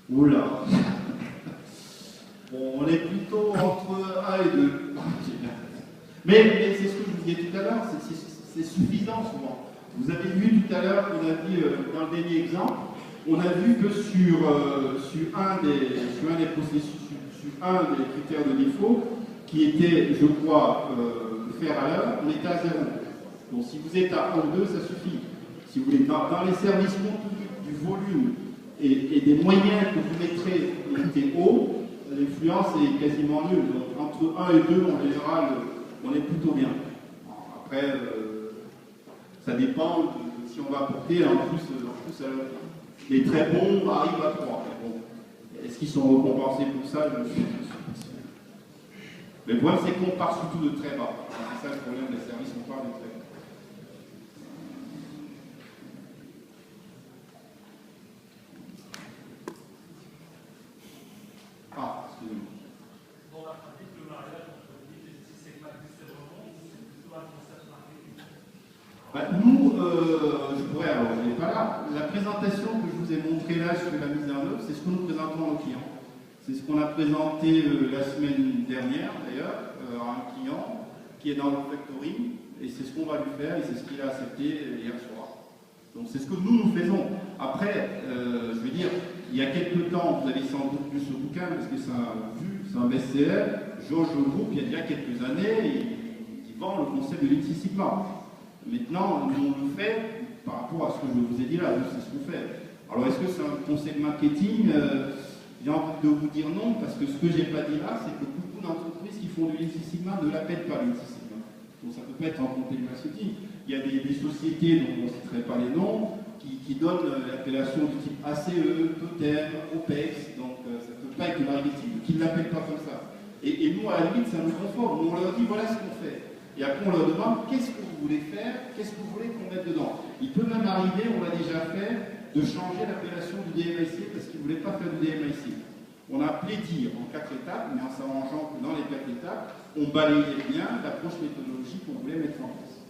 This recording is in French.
Oula. Bon, on est plutôt entre 1 et 2. Mais c'est ce que je vous disais tout à l'heure, c'est suffisant souvent. Vous avez vu tout à l'heure, on a dit dans le dernier exemple, on a vu que sur un des processus, sur un des critères de défaut, qui était, je crois, faire à l'heure, on était à 0. Donc si vous êtes à 1 ou 2, ça suffit. Si vous voulez, dans les services compte du volume et des moyens que vous mettez haut, l'influence est quasiment nulle. Donc entre 1 et 2, en général, on est plutôt bien. Après, ça dépend de si on va apporter en plus les très bons arrivent à 3. Bon, est-ce qu'ils sont récompensés pour ça? Je ne suis pas sûr. Mais le problème, c'est qu'on part surtout de très bas. C'est ça le problème des services, on part de très bas. Ah, excusez-moi. Dans la pratique, le mariage entre c'est c'est vraiment ou c'est plutôt un concept marketing? Nous, je pourrais, alors je n'ai pas là, la présentation que je vous ai montrée là sur la mise en œuvre, c'est ce que nous présentons à nos clients. C'est ce qu'on a présenté la semaine dernière, d'ailleurs, à un client qui est dans le factoring, et c'est ce qu'on va lui faire, et c'est ce qu'il a accepté hier soir. Donc c'est ce que nous faisons. Après, je veux dire, il y a quelques temps, vous avez sans doute lu ce bouquin, parce que c'est un best-seller, Georges Group, il y a déjà quelques années, il vend le concept de Lean Six Sigma. Maintenant, nous on le fait par rapport à ce que je vous ai dit là, c'est ce qu'on fait. Alors est-ce que c'est un concept marketing? J'ai envie de vous dire non, parce que ce que je n'ai pas dit là, c'est que beaucoup d'entreprises qui font du Lean Six Sigma ne l'appellent pas Lean Six Sigma. Donc ça peut pas être en contexte marketing. Il y a des sociétés dont on ne citerait pas les noms, qui donnent l'appellation du type ACE, Totem, OPEX, donc ça ne peut pas être du marketing, qui ne l'appellent pas comme ça. Et nous, à la limite, ça nous conforme. On leur dit voilà ce qu'on fait. Et après, on leur demande qu'est-ce que vous voulez faire, qu'est-ce que vous voulez qu'on mette dedans. Il peut même arriver, on l'a déjà fait, de changer l'appellation du DMIC parce qu'ils ne voulaient pas faire du DMIC. On a appelé dire en 4 étapes, mais en s'arrangeant que dans les 4 étapes, on balayait bien l'approche méthodologique qu'on voulait mettre en place.